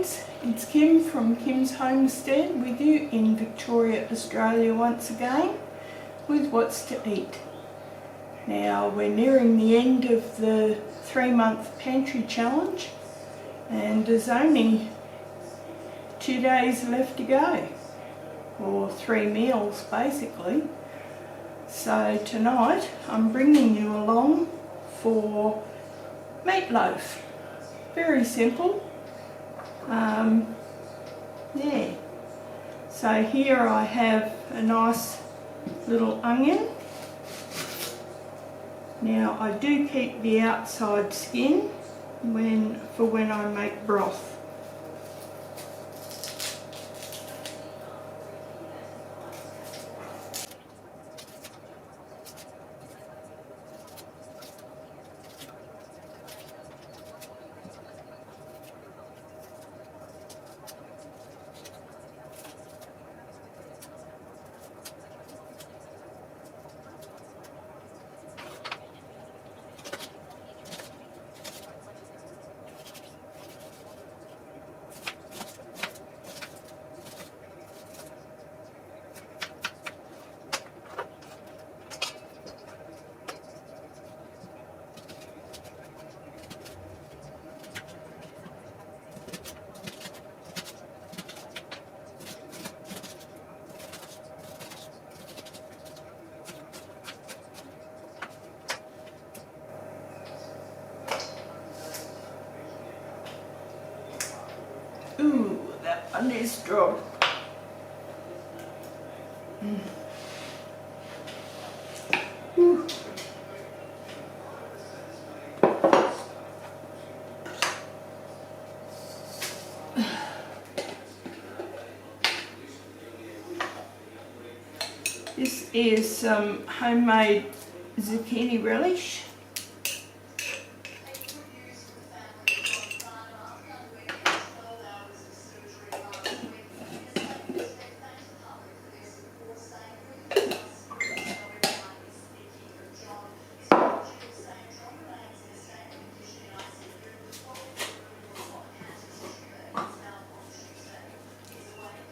friends, it's Kim from Kim's Homestead with you in Victoria, Australia once again with what's to eat. Now we're nearing the end of the 3-month pantry challenge and there's only 2 days left to go, or 3 meals basically. So tonight I'm bringing you along for meatloaf. Very simple. Yeah. So here I have a nice little onion. Now I do keep the outside skin for when I make broth. Ooh, that one is strong. Ooh. This is some homemade zucchini relish.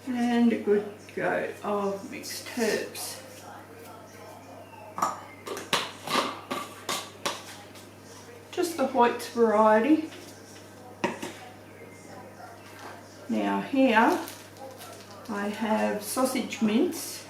And a good go of mixed herbs. Just the Hoyt's variety. Now here I have sausage mince.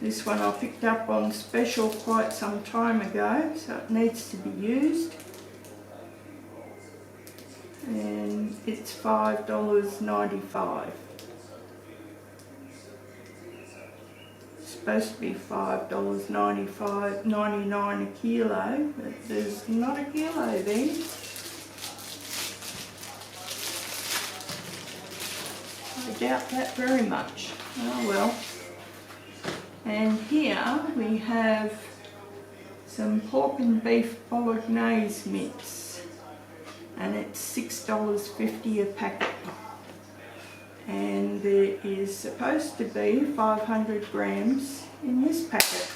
This one I picked up on special quite some time ago, so it needs to be used. And it's $5.95. It's supposed to be $5.99 a kilo, but there's not a kilo then. I doubt that very much. Oh well. And here we have some pork and beef bolognese mince, and it's $6.50 a packet. And there is supposed to be 500 grams in this packet.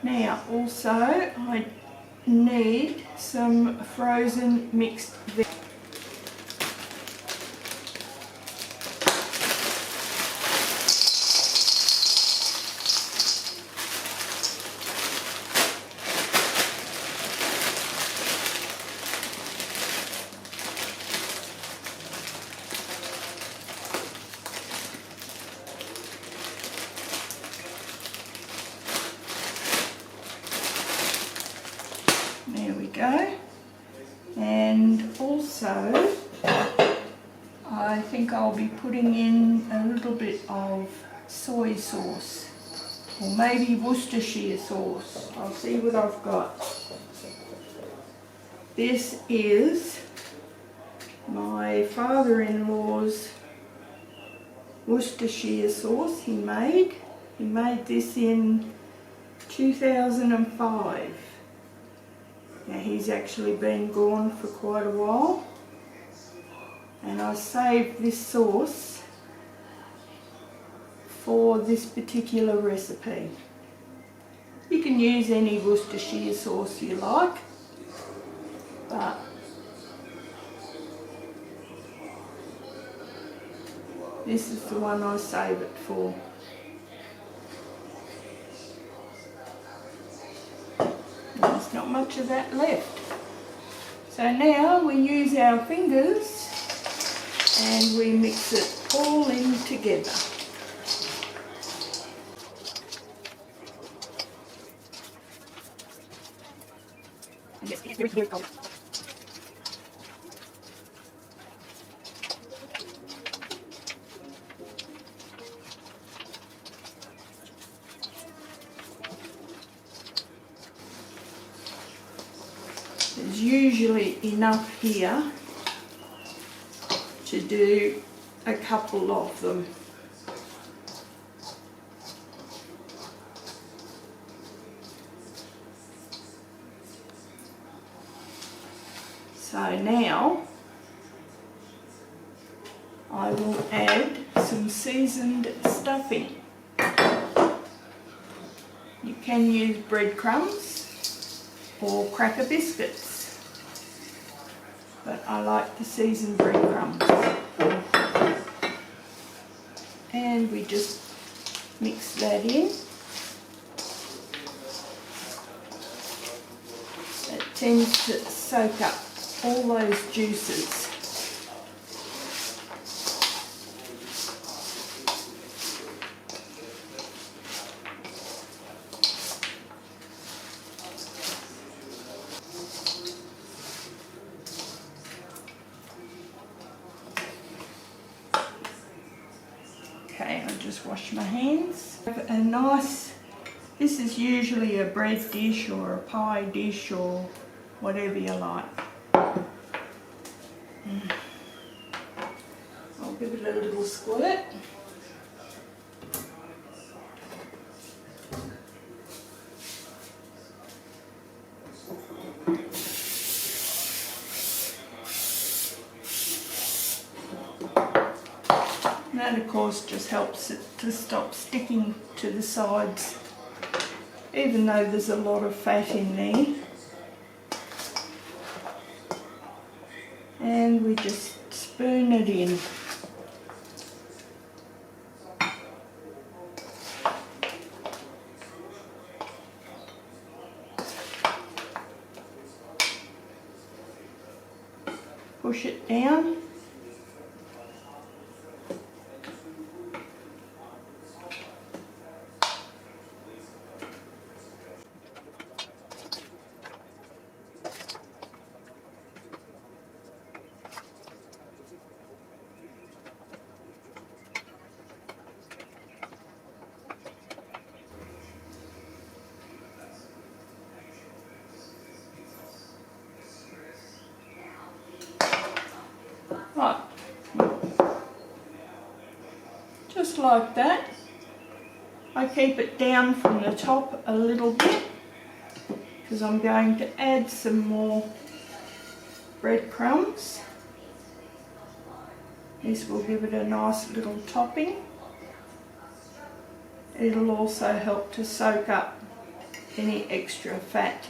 Now also I need some frozen mixed veggies. There we go. And also I think I'll be putting in a little bit of soy sauce. or maybe Worcestershire sauce. I'll see what I've got. This is my father-in-law's Worcestershire sauce he made. He made this in 2005. Now he's actually been gone for quite a while, and I saved this sauce for this particular recipe. You can use any Worcestershire sauce you like, but this is the one I save it for. There's not much of that left. So now we use our fingers and we mix it all in together. There's usually enough here to do a couple of them. So now I will add some seasoned stuffing. You can use breadcrumbs or cracker biscuits, but I like the seasoned breadcrumbs. And we just mix that in. It tends to soak up all those juices. Okay, I'll just wash my hands. A nice, this is usually a bread dish or a pie dish or whatever you like. I'll give it a little squirt. And that of course just helps it to stop sticking to the sides, even though there's a lot of fat in there. And we just spoon it in. Push it down. Right, just like that. I keep it down from the top a little bit because I'm going to add some more breadcrumbs. This will give it a nice little topping. It'll also help to soak up any extra fat.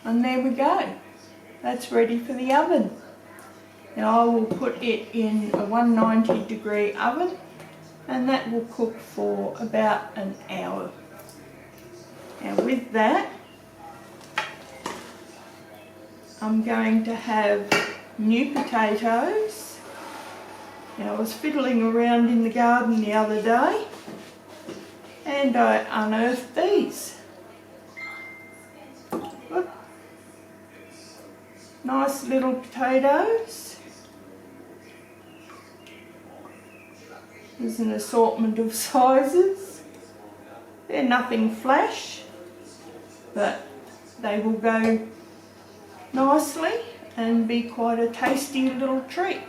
And there we go. That's ready for the oven. Now I will put it in a 190-degree oven, and that will cook for about an hour. Now with that, I'm going to have new potatoes. Now I was fiddling around in the garden the other day and I unearthed these. Look. Nice little potatoes. There's an assortment of sizes. They're nothing flash, but they will go nicely and be quite a tasty little treat.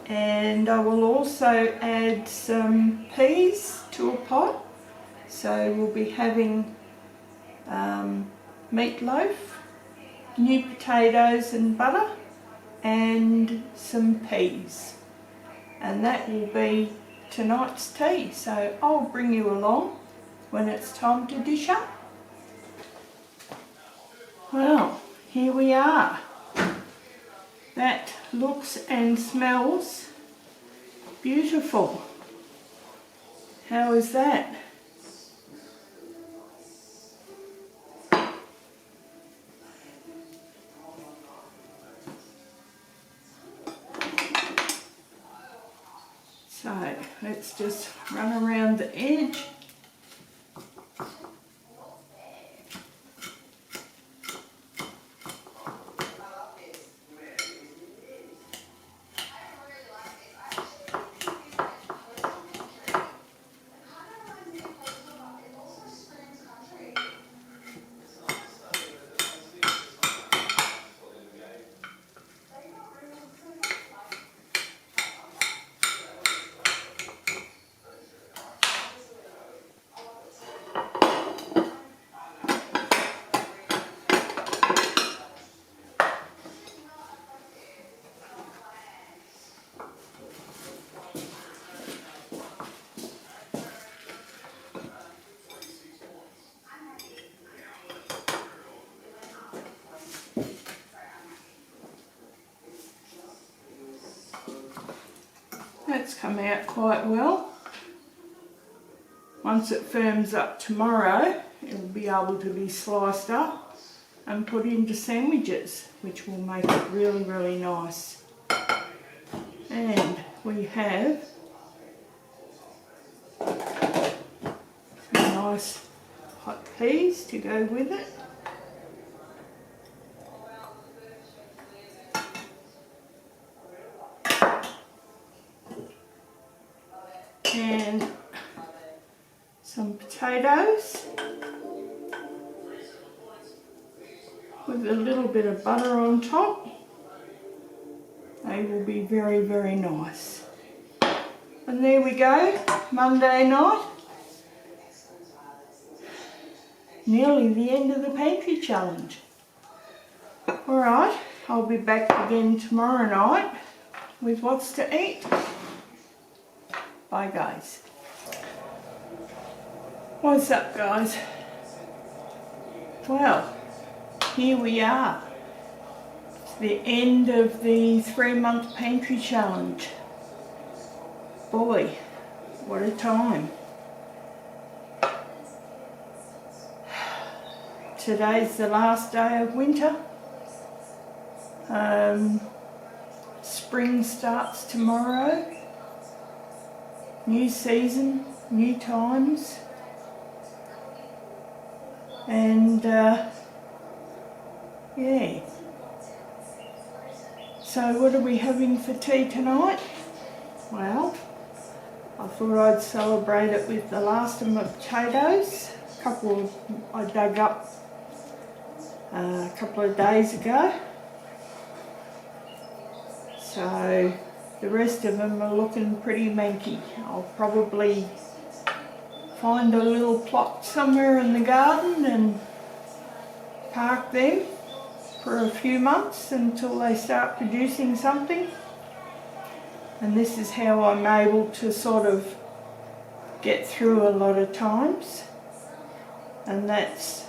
And I will also add some peas to a pot. So we'll be having meatloaf, new potatoes and butter, and some peas. And that will be tonight's tea. So I'll bring you along when it's time to dish up. Well, here we are. That looks and smells beautiful. How is that? So let's just run around the edge. That's come out quite well. Once it firms up tomorrow, it will be able to be sliced up and put into sandwiches, which will make it really, really nice. And we have some nice hot peas to go with it. And some potatoes with a little bit of butter on top. They will be very, very nice. And there we go, Monday night. Nearly the end of the pantry challenge. Alright, I'll be back again tomorrow night with what's to eat. Bye guys. What's up guys? Well, here we are. It's the end of the 3-month pantry challenge. Boy, what a time. Today's the last day of winter. Spring starts tomorrow. New season, new times, and yeah. So what are we having for tea tonight? Well, I thought I'd celebrate it with the last of my potatoes. I dug up a couple of days ago. So the rest of them are looking pretty manky. I'll probably find a little plot somewhere in the garden and park them for a few months until they start producing something. And this is how I'm able to sort of get through a lot of times. And that's,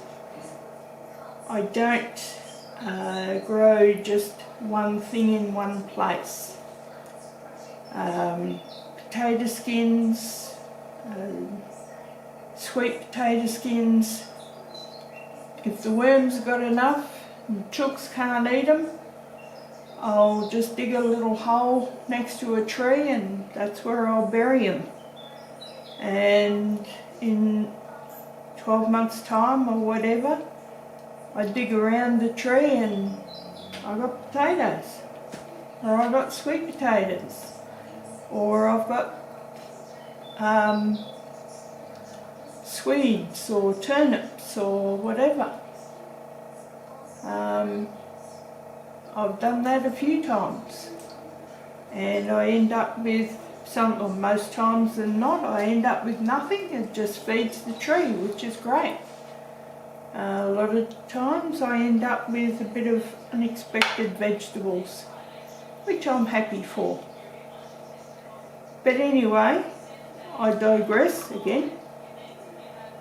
I don't grow just one thing in one place. Potato skins, sweet potato skins. If the worms got enough and the chooks can't eat them, I'll just dig a little hole next to a tree and that's where I'll bury them. And in 12 months time or whatever, I dig around the tree and I got potatoes, or I got sweet potatoes, or I've got Swedes or turnips or whatever. I've done that a few times, and I end up with some, or most times than not, I end up with nothing. It just feeds the tree, which is great. A lot of times I end up with a bit of unexpected vegetables, which I'm happy for. But anyway, I digress again.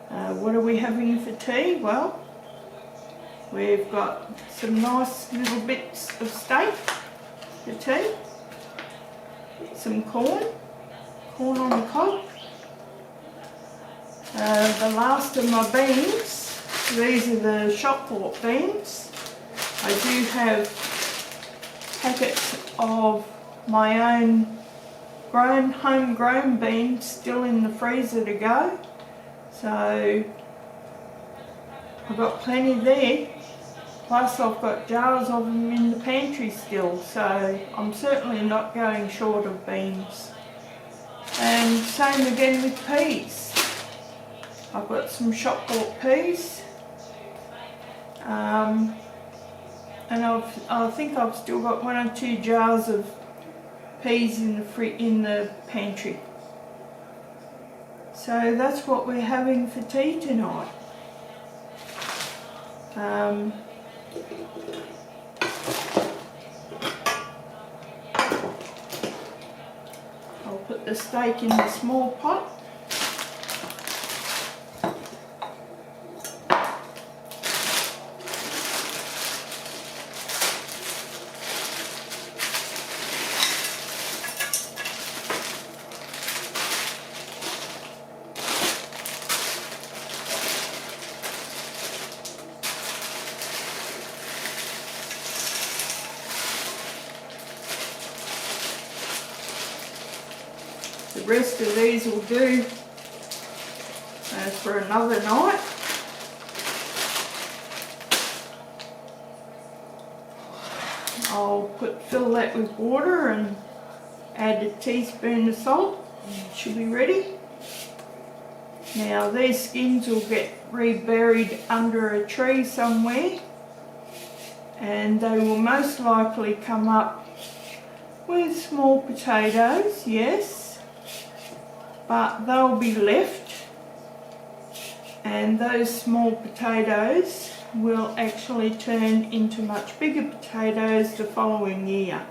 What are we having for tea? Well, we've got some nice little bits of steak for tea, some corn on the cob, the last of my beans. These are the shop bought beans. I do have packets of my own homegrown beans still in the freezer to go, so I've got plenty there. Plus I've got jars of them in the pantry still, so I'm certainly not going short of beans. And same again with peas. I've got some shop bought peas, and I think I've still got 1 or 2 jars of peas in the pantry. So that's what we're having for tea tonight. I'll put the steak in the small pot. The rest of these will do for another night. I'll fill that with water and add a teaspoon of salt. It should be ready. Now these skins will get reburied under a tree somewhere, and they will most likely come up with small potatoes, yes, but they'll be left, and those small potatoes will actually turn into much bigger potatoes the following year.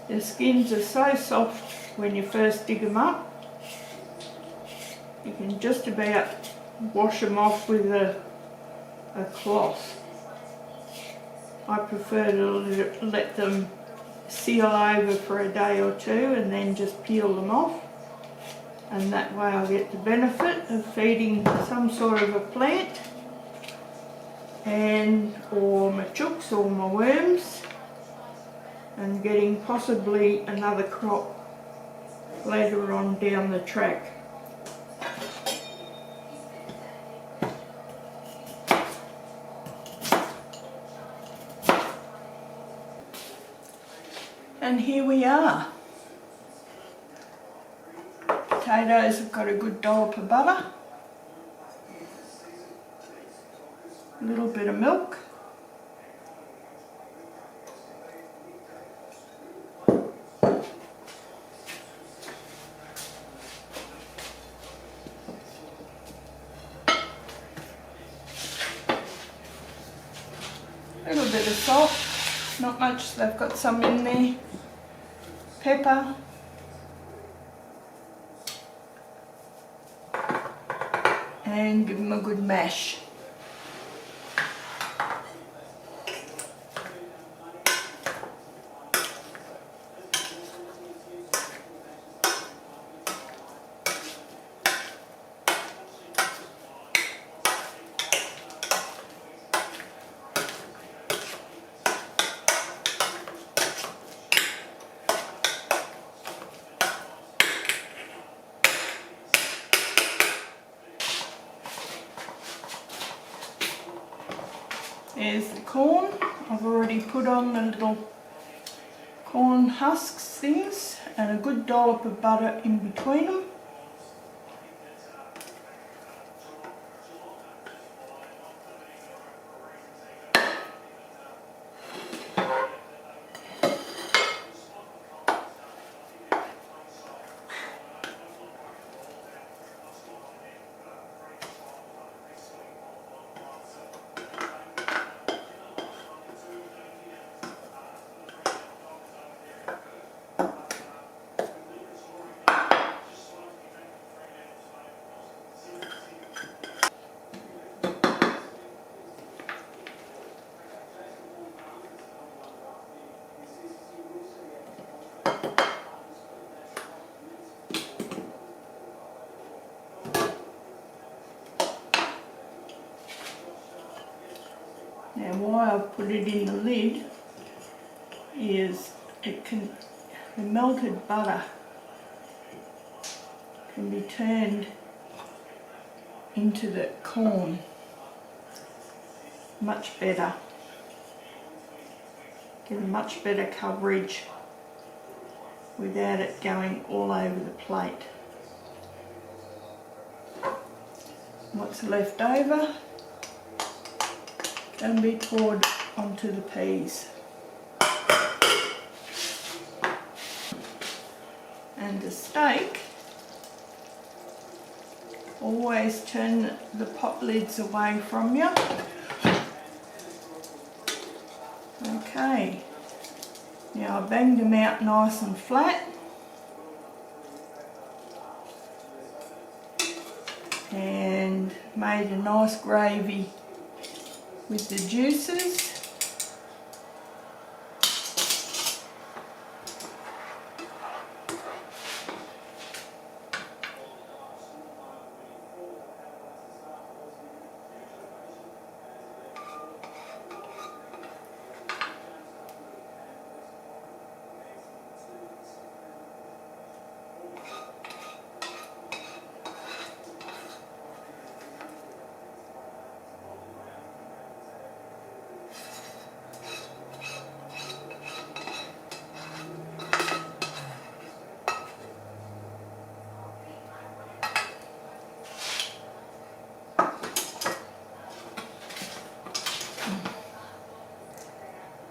The skins are so soft when you first dig them up, you can just about wash them off with a cloth. I prefer to let them seal over for a day or two and then just peel them off, and that way I get the benefit of feeding some sort of a plant or my chooks or my worms, and getting possibly another crop later on down the track. And here we are. Potatoes have got a good dollop of butter, a little bit of milk, a little bit of salt, not much, they've got some in there, pepper, and give them a good mash. There's the corn. I've already put on the little corn husks things and a good dollop of butter in between them. Now why I've put it in the lid is the melted butter can be turned into the corn much better. Get a much better coverage without it going all over the plate. What's left over can be poured onto the peas. And the steak, always turn the pot lids away from you. Okay, now I banged them out nice and flat. And made a nice gravy with the juices.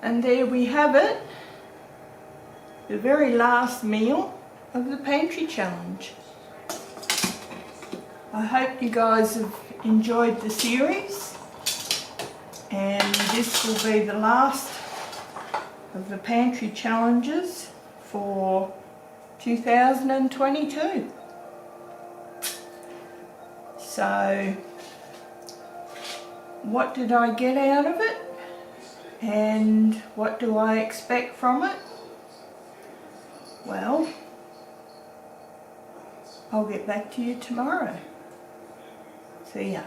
And there we have it, the very last meal of the Pantry Challenge. I hope you guys have enjoyed the series, and this will be the last of the Pantry Challenges for 2022. So, what did I get out of it? And what do I expect from it? Well, I'll get back to you tomorrow. See ya.